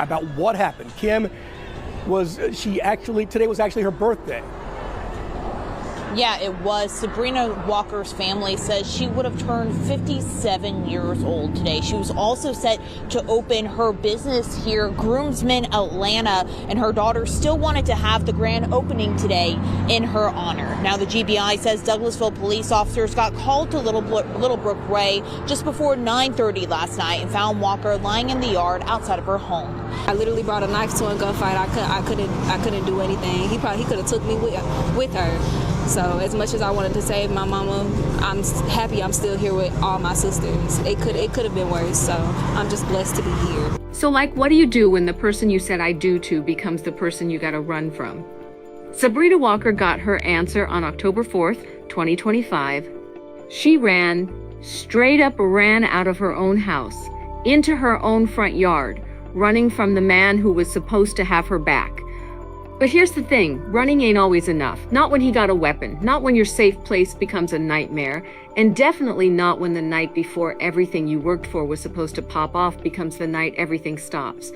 about what happened. Kim today was actually her birthday. Yeah, it was. Sabrina Walker's family says she would have turned 57 years old today. She was also set to open her business here, Groomsmen Atlanta, and her daughter still wanted to have the grand opening today in her honor. Now, the GBI says Douglasville police officers got called to Little Brook Way just before 9:30 last night and found Walker lying in the yard outside of her home. I literally brought a knife to a gunfight. I couldn't do anything. He could have took me with her. So as much as I wanted to save my mama, I'm happy I'm still here with all my sisters. It could have been worse, so I'm just blessed to be here. So like, what do you do when the person you said I do to becomes the person you gotta run from? Sabrina Walker got her answer on October 4th, 2025. She straight up ran out of her own house, into her own front yard, running from the man who was supposed to have her back. But here's the thing, running ain't always enough. Not when he got a weapon, not when your safe place becomes a nightmare, and definitely not when the night before everything you worked for was supposed to pop off becomes the night everything stops.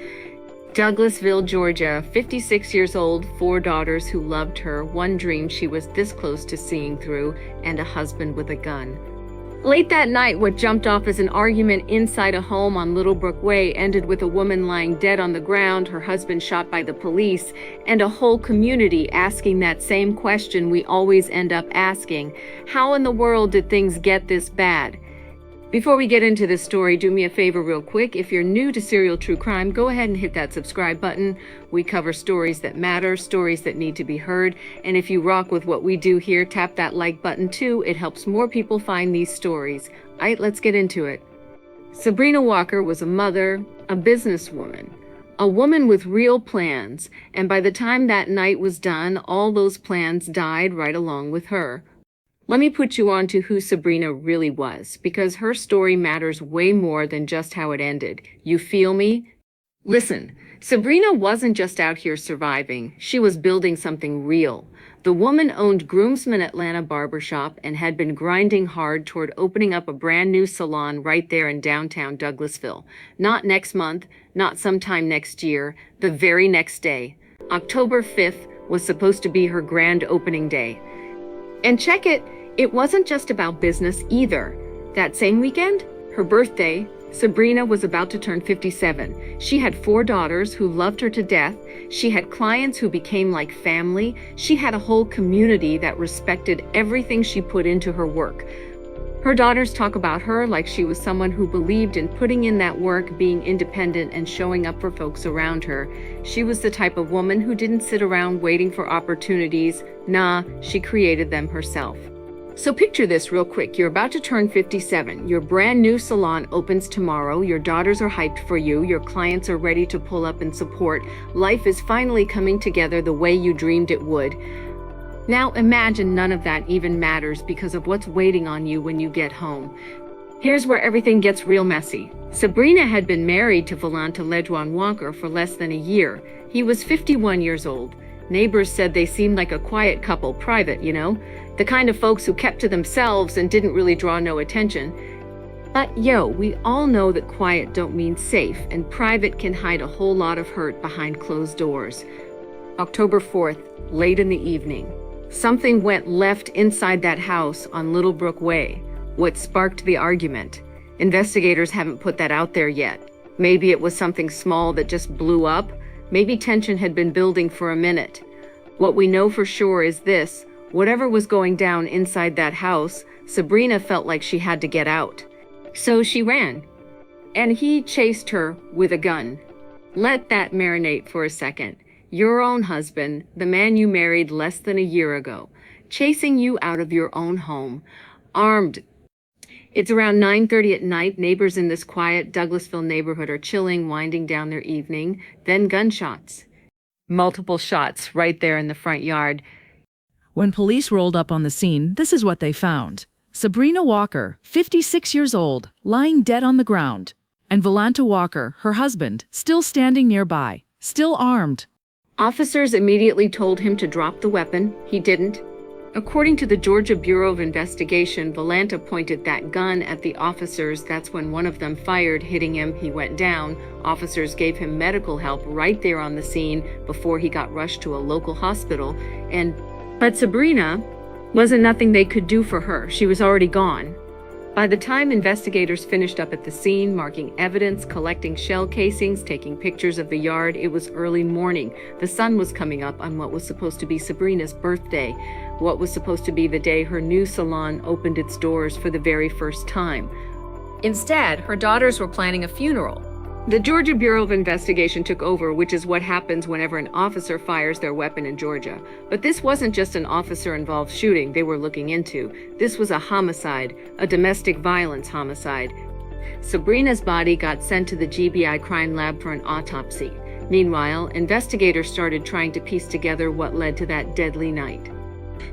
Douglasville, Georgia, 56 years old, 4 daughters who loved her, one dream she was this close to seeing through, and a husband with a gun. Late that night, what jumped off as an argument inside a home on Little Brook Way ended with a woman lying dead on the ground, her husband shot by the police, and a whole community asking that same question we always end up asking: how in the world did things get this bad? Before we get into this story, do me a favor real quick. If you're new to Serial True Crime, go ahead and hit that subscribe button. We cover stories that matter, stories that need to be heard. And if you rock with what we do here, tap that like button too. It helps more people find these stories. All right, let's get into it. Sabrina Walker was a mother, a businesswoman, a woman with real plans. And by the time that night was done, all those plans died right along with her. Let me put you on to who Sabrina really was, because her story matters way more than just how it ended. You feel me? Listen, Sabrina wasn't just out here surviving. She was building something real. The woman owned Groomsmen Atlanta barbershop and had been grinding hard toward opening up a brand new salon right there in downtown Douglasville. Not next month, not sometime next year, the very next day. October 5th was supposed to be her grand opening day. And check it, it wasn't just about business either. That same weekend, her birthday, Sabrina was about to turn 57. She had 4 daughters who loved her to death. She had clients who became like family. She had a whole community that respected everything she put into her work. Her daughters talk about her like she was someone who believed in putting in that work, being independent, and showing up for folks around her. She was the type of woman who didn't sit around waiting for opportunities. Nah, she created them herself. So picture this real quick. You're about to turn 57. Your brand new salon opens tomorrow. Your daughters are hyped for you. Your clients are ready to pull up and support. Life is finally coming together the way you dreamed it would. Now imagine none of that even matters because of what's waiting on you when you get home. Here's where everything gets real messy. Sabrina had been married to Lejuan Walker for less than a year. He was 51 years old. Neighbors said they seemed like a quiet couple, private, you know? The kind of folks who kept to themselves and didn't really draw no attention. But we all know that quiet don't mean safe, and private can hide a whole lot of hurt behind closed doors. October 4th, late in the evening. Something went left inside that house on Little Brook Way. What sparked the argument? Investigators haven't put that out there yet. Maybe it was something small that just blew up. Maybe tension had been building for a minute. What we know for sure is this: whatever was going down inside that house, Sabrina felt like she had to get out. So she ran. And he chased her with a gun. Let that marinate for a second. Your own husband, the man you married less than a year ago, chasing you out of your own home, armed. It's around 9:30 at night. Neighbors in this quiet Douglasville neighborhood are chilling, winding down their evening. Then gunshots. Multiple shots right there in the front yard. When police rolled up on the scene, this is what they found. Sabrina Walker, 56 years old, lying dead on the ground. And Volanta Walker, her husband, still standing nearby, still armed. Officers immediately told him to drop the weapon. He didn't. According to the Georgia Bureau of Investigation, Volanta pointed that gun at the officers. That's when one of them fired, hitting him. He went down. Officers gave him medical help right there on the scene before he got rushed to a local hospital. But Sabrina wasn't nothing they could do for her. She was already gone. By the time investigators finished up at the scene, marking evidence, collecting shell casings, taking pictures of the yard, it was early morning. The sun was coming up on what was supposed to be Sabrina's birthday, what was supposed to be the day her new salon opened its doors for the very first time. Instead, her daughters were planning a funeral. The Georgia Bureau of Investigation took over, which is what happens whenever an officer fires their weapon in Georgia. But this wasn't just an officer-involved shooting they were looking into. This was a homicide, a domestic violence homicide. Sabrina's body got sent to the GBI crime lab for an autopsy. Meanwhile, investigators started trying to piece together what led to that deadly night.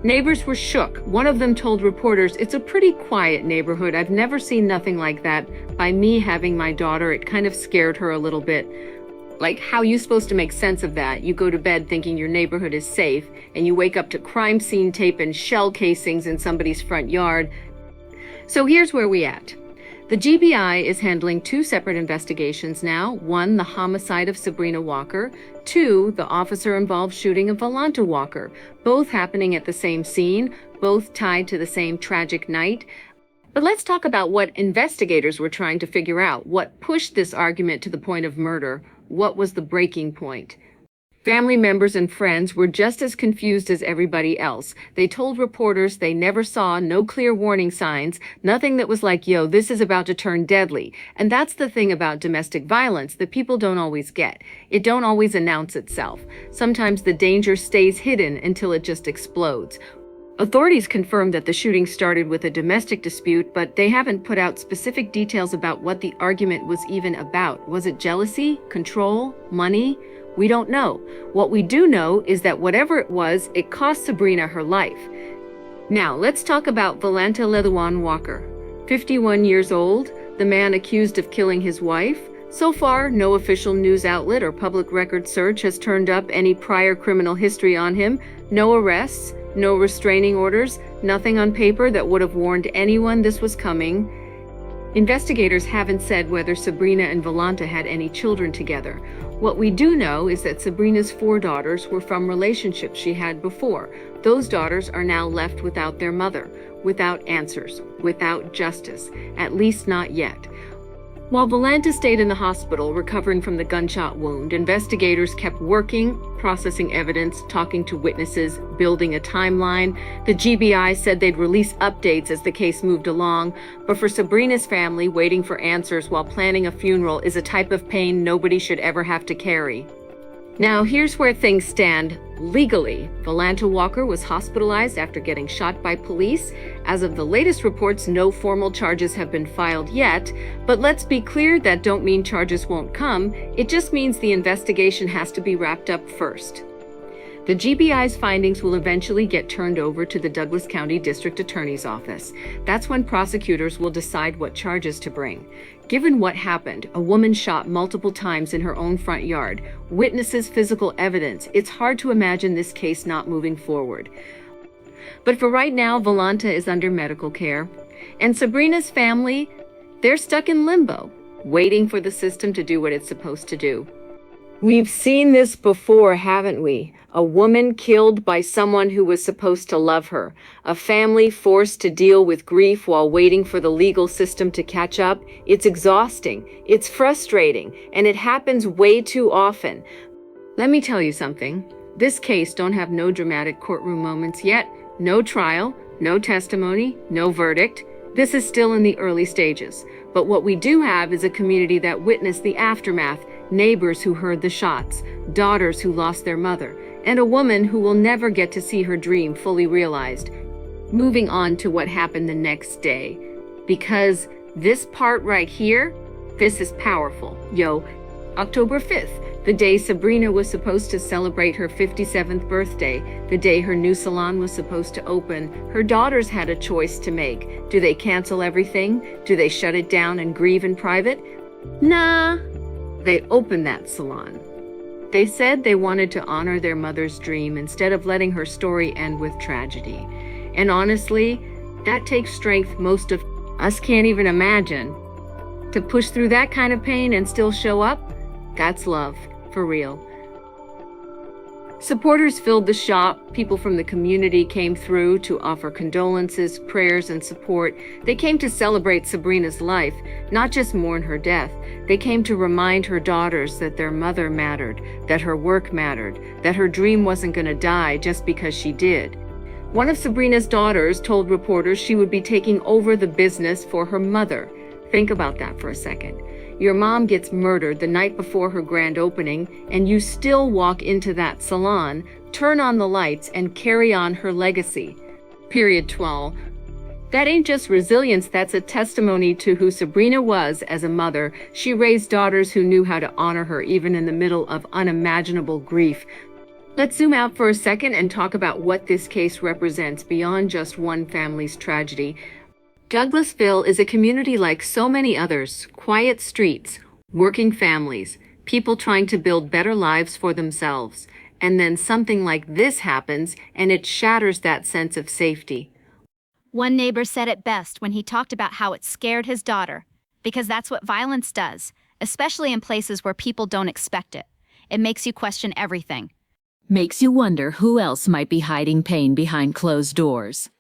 Neighbors were shook. One of them told reporters, "It's a pretty quiet neighborhood. I've never seen nothing like that. By me having my daughter, it kind of scared her a little bit." Like, how are you supposed to make sense of that? You go to bed thinking your neighborhood is safe, and you wake up to crime scene tape and shell casings in somebody's front yard. So here's where we at. The GBI is handling two separate investigations now. One, the homicide of Sabrina Walker. Two, the officer-involved shooting of Volanta Walker. Both happening at the same scene, both tied to the same tragic night. But let's talk about what investigators were trying to figure out. What pushed this argument to the point of murder? What was the breaking point? Family members and friends were just as confused as everybody else. They told reporters they never saw no clear warning signs, nothing that was like, yo, this is about to turn deadly. And that's the thing about domestic violence that people don't always get. It don't always announce itself. Sometimes the danger stays hidden until it just explodes. Authorities confirmed that the shooting started with a domestic dispute, but they haven't put out specific details about what the argument was even about. Was it jealousy, control, money? We don't know. What we do know is that whatever it was, it cost Sabrina her life. Now, let's talk about Volanta Walker. 51 years old, the man accused of killing his wife. So far, no official news outlet or public record search has turned up any prior criminal history on him. No arrests, no restraining orders, nothing on paper that would have warned anyone this was coming. Investigators haven't said whether Sabrina and Volanta had any children together. What we do know is that Sabrina's 4 daughters were from relationships she had before. Those daughters are now left without their mother, without answers, without justice, at least not yet. While Volanta stayed in the hospital recovering from the gunshot wound, investigators kept working, processing evidence, talking to witnesses, building a timeline. The GBI said they'd release updates as the case moved along, but for Sabrina's family, waiting for answers while planning a funeral is a type of pain nobody should ever have to carry. Now, here's where things stand legally. Volanta Walker was hospitalized after getting shot by police. As of the latest reports, no formal charges have been filed yet, but let's be clear, that don't mean charges won't come. It just means the investigation has to be wrapped up first. The GBI's findings will eventually get turned over to the Douglas County District Attorney's Office. That's when prosecutors will decide what charges to bring. Given what happened, a woman shot multiple times in her own front yard, witnesses physical evidence, it's hard to imagine this case not moving forward. But for right now, Volanta is under medical care, and Sabrina's family, they're stuck in limbo, waiting for the system to do what it's supposed to do. We've seen this before, haven't we? A woman killed by someone who was supposed to love her. A family forced to deal with grief while waiting for the legal system to catch up. It's exhausting. It's frustrating. And it happens way too often. Let me tell you something. This case don't have no dramatic courtroom moments yet. No trial, no testimony, no verdict. This is still in the early stages. But what we do have is a community that witnessed the aftermath, neighbors who heard the shots, daughters who lost their mother, and a woman who will never get to see her dream fully realized. Moving on to what happened the next day. Because this part right here, this is powerful. Yo, October 5th, the day Sabrina was supposed to celebrate her 57th birthday, the day her new salon was supposed to open, her daughters had a choice to make. Do they cancel everything? Do they shut it down and grieve in private? Nah. They opened that salon. They said they wanted to honor their mother's dream instead of letting her story end with tragedy. And honestly, that takes strength most of us can't even imagine. To push through that kind of pain and still show up, that's love, for real. Supporters filled the shop. People from the community came through to offer condolences, prayers, and support. They came to celebrate Sabrina's life, not just mourn her death. They came to remind her daughters that their mother mattered, that her work mattered, that her dream wasn't going to die just because she did. One of Sabrina's daughters told reporters she would be taking over the business for her mother. Think about that for a second. Your mom gets murdered the night before her grand opening, and you still walk into that salon, turn on the lights, and carry on her legacy. Period 12. That ain't just resilience, that's a testimony to who Sabrina was as a mother. She raised daughters who knew how to honor her even in the middle of unimaginable grief. Let's zoom out for a second and talk about what this case represents beyond just one family's tragedy. Douglasville is a community like so many others, quiet streets, working families, people trying to build better lives for themselves. And then something like this happens, and it shatters that sense of safety. One neighbor said it best when he talked about how it scared his daughter, because that's what violence does, especially in places where people don't expect it. It makes you question everything. Makes you wonder who else might be hiding pain behind closed doors.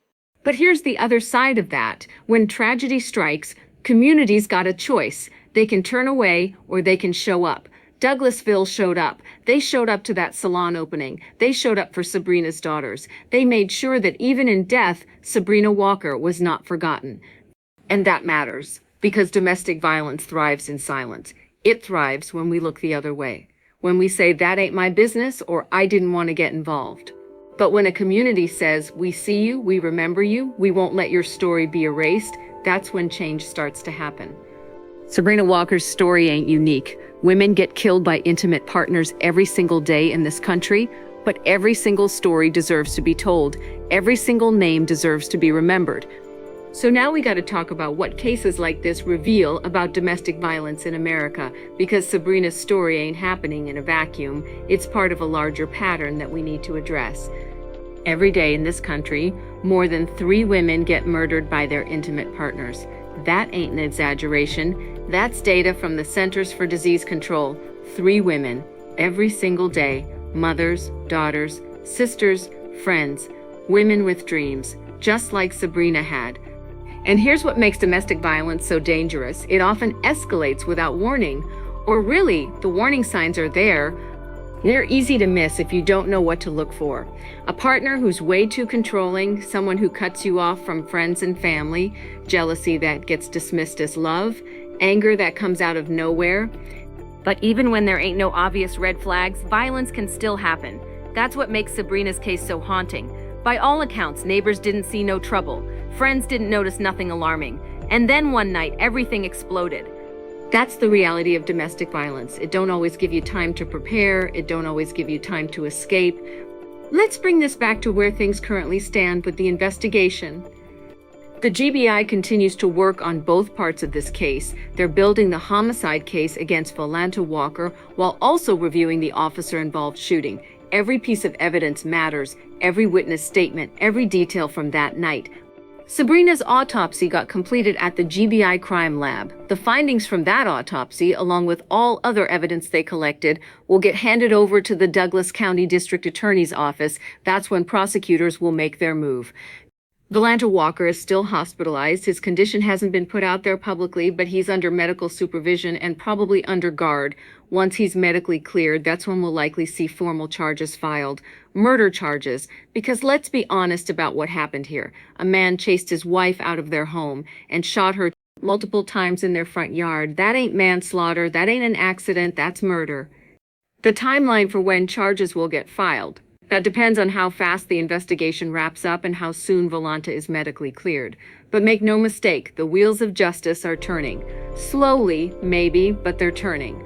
But here's the other side of that. When tragedy strikes, communities got a choice. They can turn away or they can show up. Douglasville showed up. They showed up to that salon opening. They showed up for Sabrina's daughters. They made sure that even in death, Sabrina Walker was not forgotten. And that matters, because domestic violence thrives in silence. It thrives when we look the other way. When we say, that ain't my business, or I didn't want to get involved. But when a community says, we see you, we remember you, we won't let your story be erased, that's when change starts to happen. Sabrina Walker's story ain't unique. Women get killed by intimate partners every single day in this country, but every single story deserves to be told. Every single name deserves to be remembered. So now we got to talk about what cases like this reveal about domestic violence in America, because Sabrina's story ain't happening in a vacuum. It's part of a larger pattern that we need to address. Every day in this country, more than 3 women get murdered by their intimate partners. That ain't an exaggeration. That's data from the Centers for Disease Control. 3 women, every single day. Mothers, daughters, sisters, friends, women with dreams, just like Sabrina had. And here's what makes domestic violence so dangerous. It often escalates without warning. Or really, the warning signs are there. They're easy to miss if you don't know what to look for. A partner who's way too controlling, someone who cuts you off from friends and family, jealousy that gets dismissed as love, anger that comes out of nowhere. But even when there ain't no obvious red flags, violence can still happen. That's what makes Sabrina's case so haunting. By all accounts, neighbors didn't see no trouble. Friends didn't notice nothing alarming. And then one night, everything exploded. That's the reality of domestic violence. It don't always give you time to prepare. It don't always give you time to escape. Let's bring this back to where things currently stand with the investigation. The GBI continues to work on both parts of this case. They're building the homicide case against Volanta Walker while also reviewing the officer-involved shooting. Every piece of evidence matters, every witness statement, every detail from that night. Sabrina's autopsy got completed at the GBI crime lab. The findings from that autopsy, along with all other evidence they collected, will get handed over to the Douglas County District Attorney's Office. That's when prosecutors will make their move. Volanta Walker is still hospitalized. His condition hasn't been put out there publicly, but he's under medical supervision and probably under guard. Once he's medically cleared, that's when we'll likely see formal charges filed. Murder charges, because let's be honest about what happened here. A man chased his wife out of their home and shot her multiple times in their front yard. That ain't manslaughter, that ain't an accident, that's murder. The timeline for when charges will get filed. That depends on how fast the investigation wraps up and how soon Volanta is medically cleared. But make no mistake, the wheels of justice are turning. Slowly, maybe, but they're turning.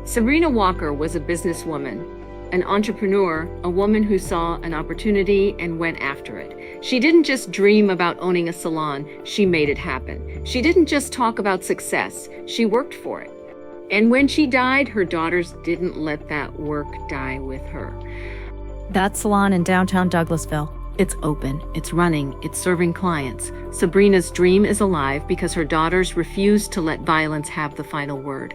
Sabrina Walker was a businesswoman, an entrepreneur, a woman who saw an opportunity and went after it. She didn't just dream about owning a salon, she made it happen. She didn't just talk about success, she worked for it. And when she died, her daughters didn't let that work die with her. That salon in downtown Douglasville, It's open, it's running, it's serving clients. Sabrina's dream is alive because her daughters refuse to let violence have the final word.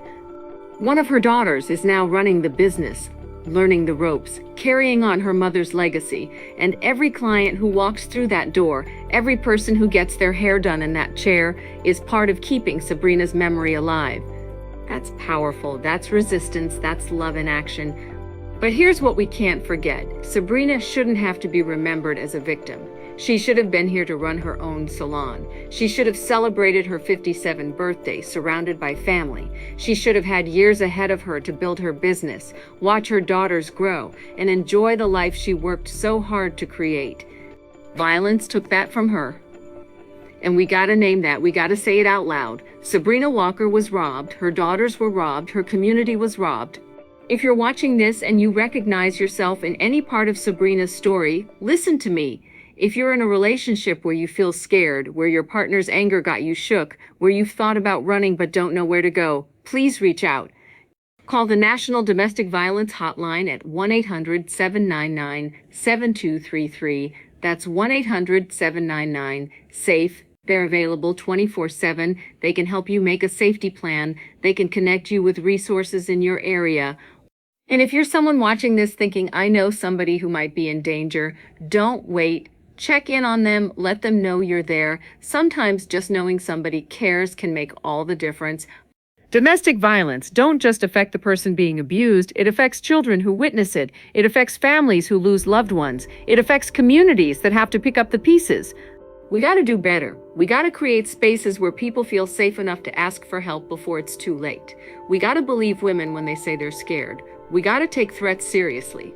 One of her daughters is now running the business, learning the ropes, carrying on her mother's legacy, and every client who walks through that door, every person who gets their hair done in that chair, is part of keeping Sabrina's memory alive. That's powerful, that's resistance, that's love in action. But here's what we can't forget. Sabrina shouldn't have to be remembered as a victim. She should have been here to run her own salon. She should have celebrated her 57th birthday surrounded by family. She should have had years ahead of her to build her business, watch her daughters grow, and enjoy the life she worked so hard to create. Violence took that from her. And we gotta name that, we gotta say it out loud. Sabrina Walker was robbed, her daughters were robbed, her community was robbed. If you're watching this and you recognize yourself in any part of Sabrina's story, listen to me. If you're in a relationship where you feel scared, where your partner's anger got you shook, where you've thought about running but don't know where to go, please reach out. Call the National Domestic Violence Hotline at 1-800-799-7233. That's 1-800-799-SAFE. They're available 24/7. They can help you make a safety plan. They can connect you with resources in your area. And if you're someone watching this thinking, I know somebody who might be in danger, don't wait. Check in on them. Let them know you're there. Sometimes just knowing somebody cares can make all the difference. Domestic violence don't just affect the person being abused, it affects children who witness it. It affects families who lose loved ones. It affects communities that have to pick up the pieces. We got to do better. We got to create spaces where people feel safe enough to ask for help before it's too late. We got to believe women when they say they're scared. We got to take threats seriously.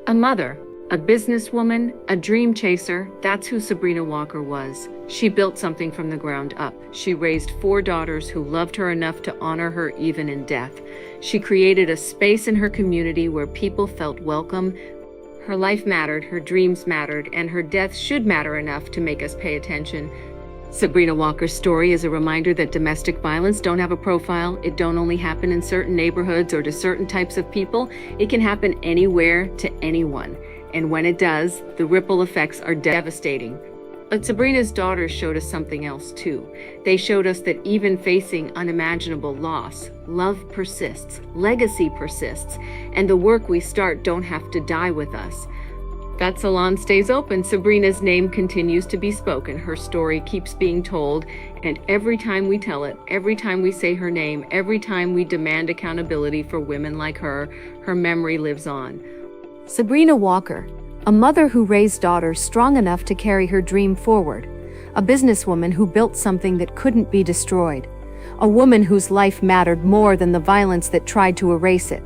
A mother, a businesswoman, a dream chaser, that's who Sabrina Walker was. She built something from the ground up. She raised 4 daughters who loved her enough to honor her even in death. She created a space in her community where people felt welcome. Her life mattered, her dreams mattered, and her death should matter enough to make us pay attention. Sabrina Walker's story is a reminder that domestic violence don't have a profile. It don't only happen in certain neighborhoods or to certain types of people. It can happen anywhere to anyone. And when it does, the ripple effects are devastating. But Sabrina's daughters showed us something else too. They showed us that even facing unimaginable loss, love persists, legacy persists, and the work we start don't have to die with us. That salon stays open. Sabrina's name continues to be spoken. Her story keeps being told, and every time we tell it, every time we say her name, every time we demand accountability for women like her, her memory lives on. Sabrina Walker, a mother who raised daughters strong enough to carry her dream forward, a businesswoman who built something that couldn't be destroyed, a woman whose life mattered more than the violence that tried to erase it.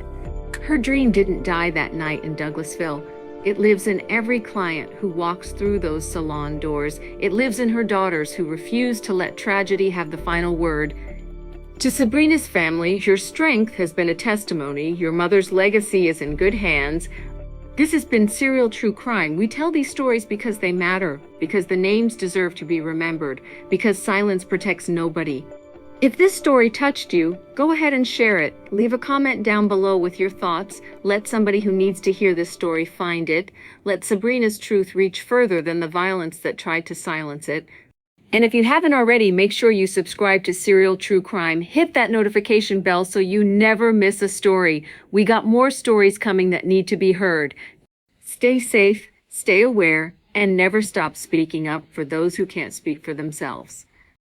Her dream didn't die that night in Douglasville. It lives in every client who walks through those salon doors. It lives in her daughters who refuse to let tragedy have the final word. To Sabrina's family, your strength has been a testimony. Your mother's legacy is in good hands. This has been Serial True Crime. We tell these stories because they matter, because the names deserve to be remembered, because silence protects nobody. If this story touched you, go ahead and share it. Leave a comment down below with your thoughts. Let somebody who needs to hear this story find it. Let Sabrina's truth reach further than the violence that tried to silence it. And if you haven't already, make sure you subscribe to Serial True Crime. Hit that notification bell so you never miss a story. We got more stories coming that need to be heard. Stay safe, stay aware, and never stop speaking up for those who can't speak for themselves.